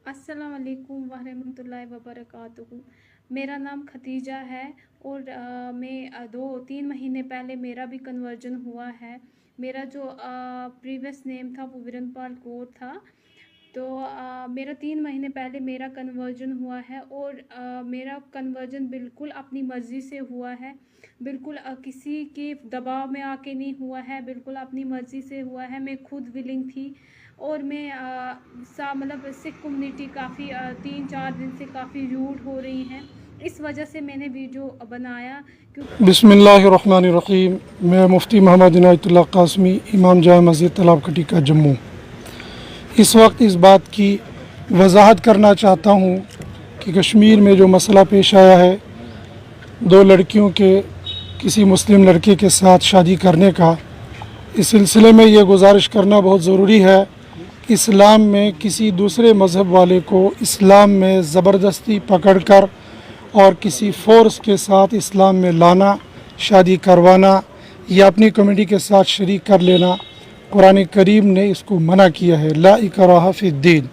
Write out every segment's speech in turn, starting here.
अस्सलाम वालेकुम वरहमतुल्लाहि वबरकातुहू। मेरा नाम खतीजा है और मैं 2-3 महीने पहले मेरा भी कन्वर्जन हुआ है। मेरा जो प्रीवियस नेम था वो विरनपाल कौर था। तो मेरा 3 महीने पहले मेरा कन्वर्जन हुआ है और मेरा कन्वर्जन बिल्कुल अपनी मर्ज़ी से हुआ है। बिल्कुल किसी के दबाव में आके नहीं हुआ है, बिल्कुल अपनी मर्ज़ी से हुआ है। मैं खुद विलिंग थी और मैं मतलब सिख कम्युनिटी काफ़ी 3-4 दिन से काफ़ी रूड हो रही हैं। इस वजह से मैंने वीडियो बनाया क्योंकि बिस्मिल्लाहिर्रहमानिर्रहीम। मैं मुफ्ती मोहम्मद इनायतुल्लाह कासमी, इमाम जामे मस्जिद तालाब कटी का जम्मू। इस वक्त इस बात की वजाहत करना चाहता हूँ कि कश्मीर में जो मसला पेश आया है, दो लड़कियों के किसी मुस्लिम लड़के के साथ शादी करने का, इस सिलसिले में ये गुजारिश करना बहुत ज़रूरी है। इस्लाम में किसी दूसरे मज़हब वाले को इस्लाम में ज़बरदस्ती पकड़कर और किसी फ़ोर्स के साथ इस्लाम में लाना, शादी करवाना या अपनी कम्युनिटी के साथ शरीक कर लेना, कुरान करीम ने इसको मना किया है। ला इकराह फिद्दीन।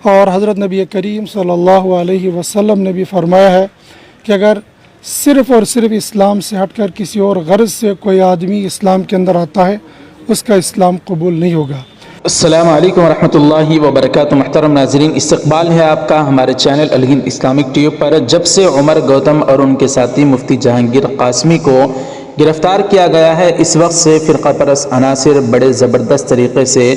और हज़रत नबी करीम सल्लल्लाहु अलैहि वसल्लम ने भी फरमाया है कि अगर सिर्फ़ और सिर्फ इस्लाम से हटकर किसी और गर्ज़ से कोई आदमी इस्लाम के अंदर आता है, उसका इस्लाम कबूल नहीं होगा। अस्सलाम वालेकुम वरहमतुल्लाहि वबरकातुहू। मुहतरम नाज़रीन, इस्तक़बाल है आपका हमारे चैनल अल हिंद इस्लामिक ट्यूब पर। जब से उमर गौतम और उनके साथी मुफ्ती जहांगीर कासमी को गिरफ़्तार किया गया है, इस वक्त से फ़िरक़ा परस्त अनासिर बड़े ज़बरदस्त तरीक़े से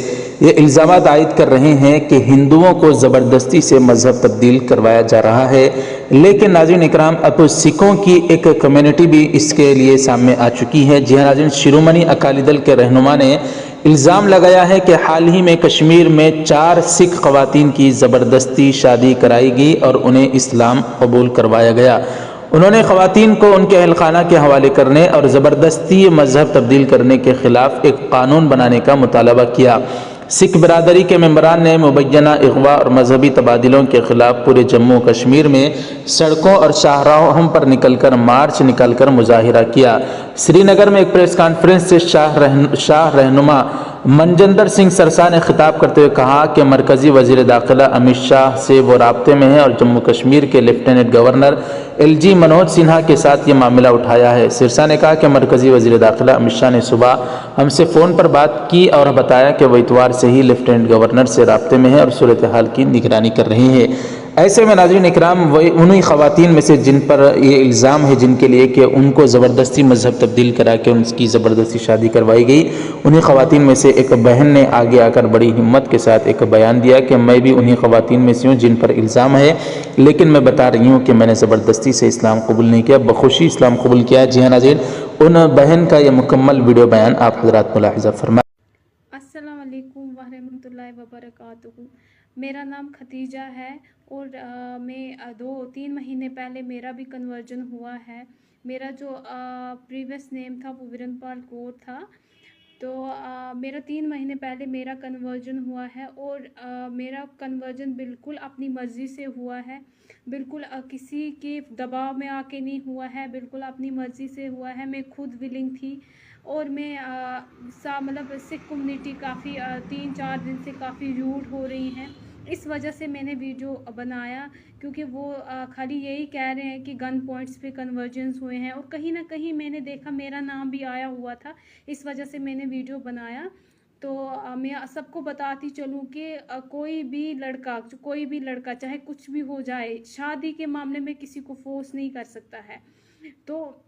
ये इल्ज़ामात आयद कर रहे हैं कि हिंदुओं को ज़बरदस्ती से मज़हब तब्दील करवाया जा रहा है। लेकिन नाज़रीन इकराम, अब सिखों की एक कम्युनिटी भी इसके लिए सामने आ चुकी है। जी हाँ नाज़रीन, शिरोमणि अकाली दल के रहनुमा ने इल्ज़ाम लगाया है कि हाल ही में कश्मीर में 4 सिख ख़वातीन की ज़बरदस्ती शादी कराई गई और उन्हें इस्लाम कबूल करवाया गया। उन्होंने ख़वातीन को उनके अहलखाना के हवाले करने और ज़बरदस्ती मज़हब तब्दील करने के ख़िलाफ़ एक कानून बनाने का मुतालबा किया। सिख बरादरी के मेंबरान ने मुबैना अगवा और मजहबी तबादलों के ख़िलाफ़ पूरे जम्मू कश्मीर में सड़कों और शाहराहों पर निकलकर मार्च निकालकर मुजाहिरा किया। श्रीनगर में एक प्रेस कॉन्फ्रेंस से शाह रहनुमा मनजिंदर सिंह सरसा ने खिताब करते हुए कहा कि मरकज़ी वज़ीर दाखिला अमित शाह से वो राब्ते में है और जम्मू कश्मीर के lieutenant governor LG Manoj Sinha के साथ ये मामला उठाया है। सिरसा ने कहा कि मरकज़ी वज़ीर दाखिला अमित शाह ने सुबह हमसे फ़ोन पर बात की और बताया कि वह इतवार से ही लेफ्टिनेंट गवर्नर से राब्ते में है और सूरत हाल की निगरानी कर रहे हैं। ऐसे में नाज़रीन इकराम, वही उन्हीं ख़वातीन में से जिन पर ये इल्ज़ाम है, जिनके लिए कि उनको ज़बरदस्ती मज़हब तब्दील करा के उनकी ज़बरदस्ती शादी करवाई गई, उन्हीं ख़वातीन में से एक बहन ने आगे आकर बड़ी हिम्मत के साथ एक बयान दिया कि मैं भी उन्हीं ख़वातीन में से हूँ जिन पर इल्ज़ाम है, लेकिन मैं बता रही हूँ कि मैंने ज़बरदस्ती से इस्लाम कबूल नहीं किया, बखुशी इस्लाम कबूल किया है। जी हाँ नाज़रीन, उन बहन का यह मुकम्मल वीडियो बयान आप हज़रात मुलाहिज़ा फरमाएं। अस्सलाम वालेकुम वरहमतुल्लाहि वबरकातुहू। मेरा नाम खतीजा है और मैं 2-3 महीने पहले मेरा भी कन्वर्जन हुआ है। मेरा जो प्रीवियस नेम था वो विरनपाल कौर था। तो मेरा 3 महीने पहले मेरा कन्वर्जन हुआ है और मेरा कन्वर्जन बिल्कुल अपनी मर्ज़ी से हुआ है। बिल्कुल किसी के दबाव में आके नहीं हुआ है, बिल्कुल अपनी मर्ज़ी से हुआ है। मैं खुद विलिंग थी और मैं मतलब सिख कम्युनिटी काफ़ी 3-4 दिन से काफ़ी रूड हो रही हैं। इस वजह से मैंने वीडियो बनाया क्योंकि वो खाली यही कह रहे हैं कि गन पॉइंट्स पे कन्वर्जेंस हुए हैं और कहीं ना कहीं मैंने देखा मेरा नाम भी आया हुआ था। इस वजह से मैंने वीडियो बनाया। तो मैं सबको बताती चलूँ कि कोई भी लड़का चाहे कुछ भी हो जाए, शादी के मामले में किसी को फोर्स नहीं कर सकता है। तो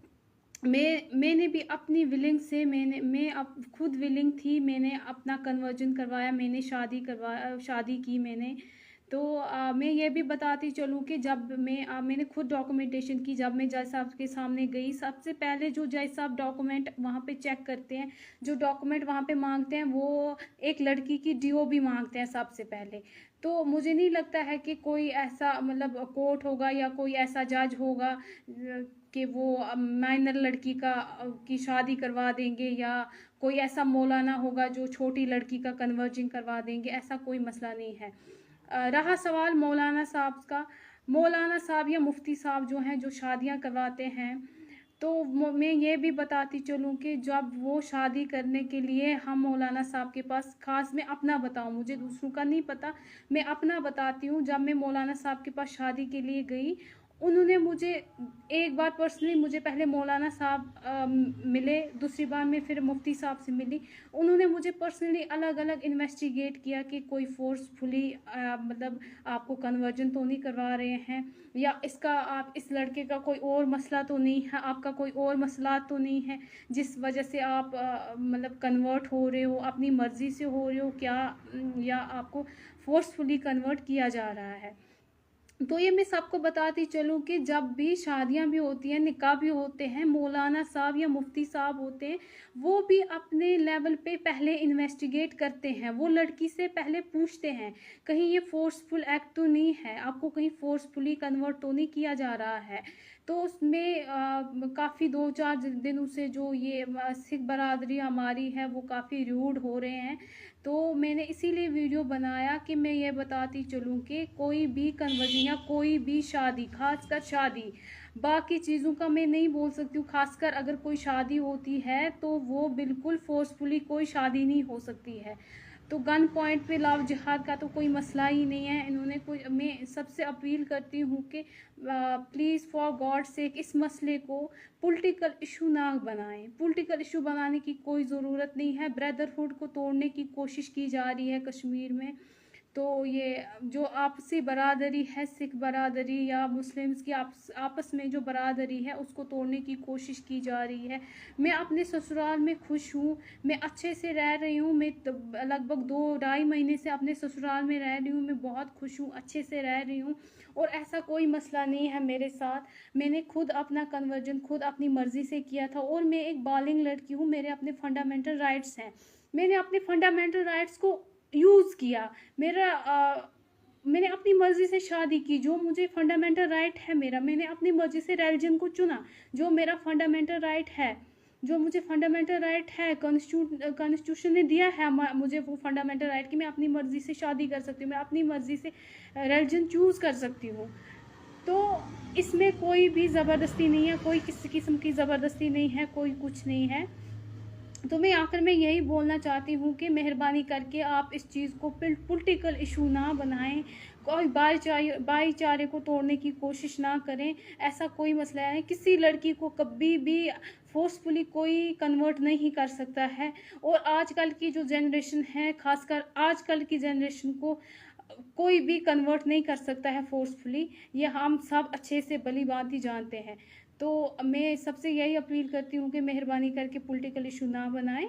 मैंने भी अपनी विलिंग से मैं अब खुद विलिंग थी, मैंने अपना कन्वर्जन करवाया, मैंने शादी की मैंने। तो मैं ये भी बताती चलूँ कि जब मैंने खुद डॉक्यूमेंटेशन की, जब मैं जज साहब के सामने गई, सबसे पहले जो जज साहब डॉक्यूमेंट वहाँ पे चेक करते हैं, जो डॉक्यूमेंट वहाँ पे मांगते हैं, वो एक लड़की की DOB मांगते हैं सबसे पहले। तो मुझे नहीं लगता है कि कोई ऐसा मतलब कोर्ट होगा या कोई ऐसा जज होगा कि वो माइनर लड़की की शादी करवा देंगे, या कोई ऐसा मौलाना होगा जो छोटी लड़की का कन्वर्जन करवा देंगे। ऐसा कोई मसला नहीं है। रहा सवाल मौलाना साहब का, मौलाना साहब या मुफ्ती साहब जो हैं जो शादियां करवाते हैं, तो मैं ये भी बताती चलूँ कि जब वो शादी करने के लिए हम मौलाना साहब के पास, ख़ास मैं अपना बताऊँ, मुझे दूसरों का नहीं पता, मैं अपना बताती हूँ। जब मैं मौलाना साहब के पास शादी के लिए गई, उन्होंने मुझे एक बार पर्सनली, मुझे पहले मौलाना साहब मिले, दूसरी बार मैं फिर मुफ्ती साहब से मिली। उन्होंने मुझे पर्सनली अलग अलग इन्वेस्टिगेट किया कि कोई फोर्सफुली मतलब आपको कन्वर्जन तो नहीं करवा रहे हैं, या इसका आप इस लड़के का कोई और मसला तो नहीं है, आपका कोई और मसला तो नहीं है जिस वजह से आप मतलब कन्वर्ट हो रहे हो, अपनी मर्ज़ी से हो रहे हो क्या, या आपको फोर्सफुली कन्वर्ट किया जा रहा है। तो ये मैं सबको बताती चलूँ कि जब भी शादियां भी होती हैं, निकाह भी होते हैं, मौलाना साहब या मुफ्ती साहब होते हैं, वो भी अपने लेवल पे पहले इन्वेस्टिगेट करते हैं। वो लड़की से पहले पूछते हैं कहीं ये फोर्सफुल एक्ट तो नहीं है, आपको कहीं फोर्सफुली कन्वर्ट तो नहीं किया जा रहा है। तो उसमें काफ़ी 2-4 दिनों से जो ये सिख बरादरी हमारी है वो काफ़ी रूड हो रहे हैं। तो मैंने इसीलिए वीडियो बनाया कि मैं ये बताती चलूँ कि कोई भी कन्वर्जन या कोई भी शादी, खासकर शादी, बाकी चीज़ों का मैं नहीं बोल सकती हूँ, खासकर अगर कोई शादी होती है तो वो बिल्कुल फोर्सफुली कोई शादी नहीं हो सकती है। तो गन पॉइंट पे लव जिहाद का तो कोई मसला ही नहीं है। इन्होंने कोई, मैं सबसे अपील करती हूँ कि प्लीज़ फॉर गॉड सेक इस मसले को पॉलिटिकल इशू ना बनाएं। पॉलिटिकल इशू बनाने की कोई ज़रूरत नहीं है। ब्रदरहुड को तोड़ने की कोशिश की जा रही है कश्मीर में। तो ये जो आपसी बरादरी है, सिख बरादरी या मुस्लिम्स की आपस में जो बरादरी है, उसको तोड़ने की कोशिश की जा रही है। मैं अपने ससुराल में खुश हूँ, मैं अच्छे से रह रही हूँ। मैं लगभग 2-2.5 महीने से अपने ससुराल में रह रही हूँ। मैं बहुत खुश हूँ, अच्छे से रह रही हूँ और ऐसा कोई मसला नहीं है मेरे साथ। मैंने खुद अपना कन्वर्जन खुद अपनी मर्ज़ी से किया था और मैं एक बालिग लड़की हूँ, मेरे अपने फंडामेंटल राइट्स हैं। मैंने अपने फंडामेंटल राइट्स को यूज़ किया। मैंने अपनी मर्ज़ी से शादी की, जो मुझे फंडामेंटल राइट है मेरा। मैंने अपनी मर्ज़ी से रिलीजन को चुना, जो मेरा फंडामेंटल राइट है, जो मुझे फंडामेंटल राइट है, कॉन्स्टिट्यूशन ने दिया है मुझे वो फंडामेंटल राइट कि मैं अपनी मर्ज़ी से शादी कर सकती हूँ, मैं अपनी मर्ज़ी से रिलीजन चूज़ कर सकती हूँ। तो इसमें कोई भी ज़बरदस्ती नहीं है, कोई किसी किस्म की ज़बरदस्ती नहीं है, कोई कुछ नहीं है। तो मैं आखिर में यही बोलना चाहती हूँ कि मेहरबानी करके आप इस चीज़ को पॉलिटिकल इशू ना बनाएं, कोई भाईचारे को तोड़ने की कोशिश ना करें। ऐसा कोई मसला है, किसी लड़की को कभी भी फोर्सफुली कोई कन्वर्ट नहीं कर सकता है। और आजकल की जो जनरेशन है, खासकर आजकल की जनरेशन को कोई भी कन्वर्ट नहीं कर सकता है फोर्सफुली, ये हम सब अच्छे से भली भांति जानते हैं। तो मैं सबसे यही अपील करती हूँ कि मेहरबानी करके पॉलिटिकल इशू ना बनाएं।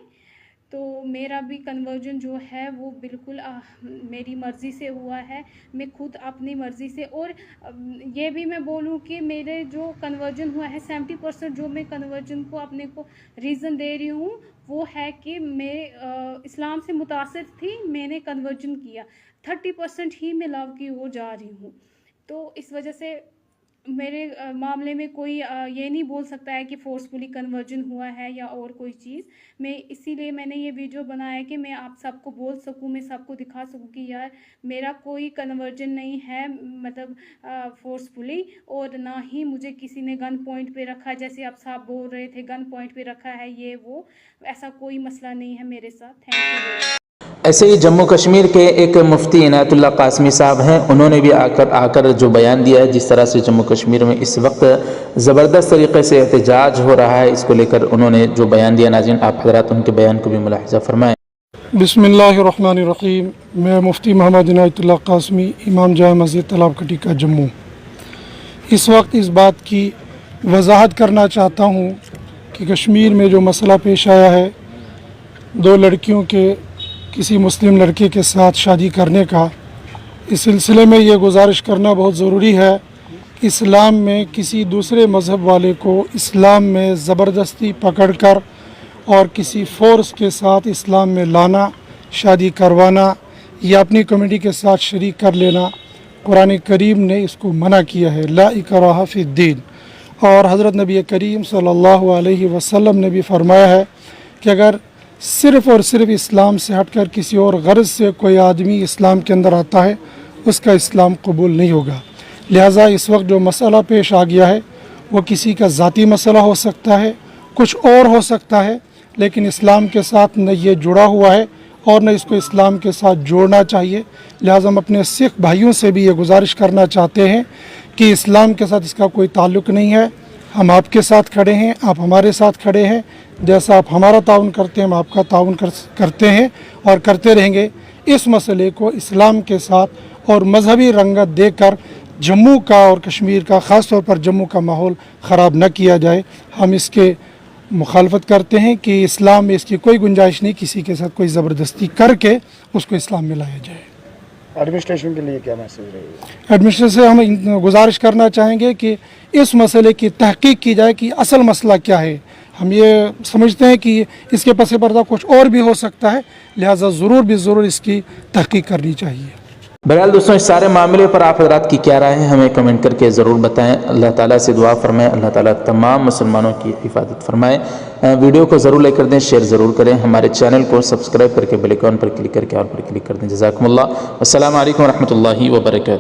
तो मेरा भी कन्वर्जन जो है वो बिल्कुल मेरी मर्ज़ी से हुआ है, मैं खुद अपनी मर्ज़ी से। और ये भी मैं बोलूँ कि मेरे जो कन्वर्जन हुआ है 70% जो मैं कन्वर्जन को अपने को रीज़न दे रही हूँ वो है कि मैं इस्लाम से मुतासिर थी, मैंने कन्वर्जन किया। 30% ही मैं लव की ओर जा रही हूँ। तो इस वजह से मेरे मामले में कोई ये नहीं बोल सकता है कि फोर्सफुली कन्वर्जन हुआ है या और कोई चीज़। मैं इसीलिए मैंने ये वीडियो बनाया कि मैं आप सबको बोल सकूं, मैं सबको दिखा सकूं कि यार मेरा कोई कन्वर्जन नहीं है, मतलब फोर्सफुली, और ना ही मुझे किसी ने गन पॉइंट पे रखा, जैसे आप साहब बोल रहे थे गन पॉइंट पे रखा है, ये वो ऐसा कोई मसला नहीं है मेरे साथ। Thank you. ऐसे ही जम्मू कश्मीर के एक मुफ्ती इनायतुल्लाह कासमी साहब हैं, उन्होंने भी आकर जो बयान दिया है, जिस तरह से जम्मू कश्मीर में इस वक्त ज़बरदस्त तरीके से एहतजाज हो रहा है, इसको लेकर उन्होंने जो बयान दिया, नाज़रीन आप हज़रात उनके बयान को भी मुलाहिज़ा फरमाएँ। बिस्मिल्लाहिर्रहमानिर्रहीम। मैं मुफ्ती मोहम्मद इनायतुल्लाह कासमी, इमाम जामे मस्जिद तलाबकटी का जम्मू, इस वक्त इस बात की वजाहत करना चाहता हूँ कि कश्मीर में जो मसला पेश आया है, 2 लड़कियों के किसी मुस्लिम लड़के के साथ शादी करने का, इस सिलसिले में ये गुजारिश करना बहुत ज़रूरी है। इस्लाम में किसी दूसरे मज़हब वाले को इस्लाम में ज़बरदस्ती पकड़कर और किसी फ़ोर्स के साथ इस्लाम में लाना, शादी करवाना या अपनी कम्युनिटी के साथ शरीक कर लेना, कुरान करीम ने इसको मना किया है, ला इकराहा फिद्दीन। और हज़रत नबी करीम सल्लल्लाहु अलैहि वसल्लम ने भी फरमाया है कि अगर सिर्फ़ और सिर्फ इस्लाम से हटकर किसी और गर्ज़ से कोई आदमी इस्लाम के अंदर आता है, उसका इस्लाम कबूल नहीं होगा। लिहाजा इस वक्त जो मसला पेश आ गया है वो किसी का ज़ाती मसला हो सकता है, कुछ और हो सकता है, लेकिन इस्लाम के साथ न ये जुड़ा हुआ है और न इसको इस्लाम के साथ जोड़ना चाहिए। लिहाजा हम अपने सिख भाइयों से भी ये गुजारिश करना चाहते हैं कि इस्लाम के साथ इसका कोई ताल्लुक़ नहीं है। हम आपके साथ खड़े हैं, आप हमारे साथ खड़े हैं। जैसा आप हमारा ताउन करते हैं, हम आपका ताउन करते हैं और करते रहेंगे। इस मसले को इस्लाम के साथ और मजहबी रंगत देकर जम्मू का और कश्मीर का, ख़ास तौर पर जम्मू का माहौल ख़राब न किया जाए। हम इसके मुखालफत करते हैं कि इस्लाम में इसकी कोई गुंजाइश नहीं, किसी के साथ कोई ज़बरदस्ती करके उसको इस्लाम में लाया जाए। एडमिनिस्ट्रेशन के लिए क्या मैसेज रहेगा? एडमिनिस्ट्रेशन से हम गुजारिश करना चाहेंगे कि इस मसले की तहकीक की जाए कि असल मसला क्या है। हम ये समझते हैं कि इसके पस पर्दा कुछ और भी हो सकता है, लिहाजा ज़रूर इसकी तहकीक करनी चाहिए। बहरहाल दोस्तों, इस सारे मामले पर आप हज़रात की क्या राय है हमें कमेंट करके ज़रूर बताएं। अल्लाह ताला से दुआ फरमाएं, अल्लाह ताला तमाम मुसलमानों की हिफाजत फरमाएं। वीडियो को ज़रूर लाइक कर दें, शेयर ज़रूर करें। हमारे चैनल को सब्सक्राइब करके बेल आइकन पर क्लिक करके ऑल पर क्लिक कर दें। जज़ाकुमुल्लाह। अस्सलामु अलैकुम व रहमतुल्लाहि व बरकातुहू।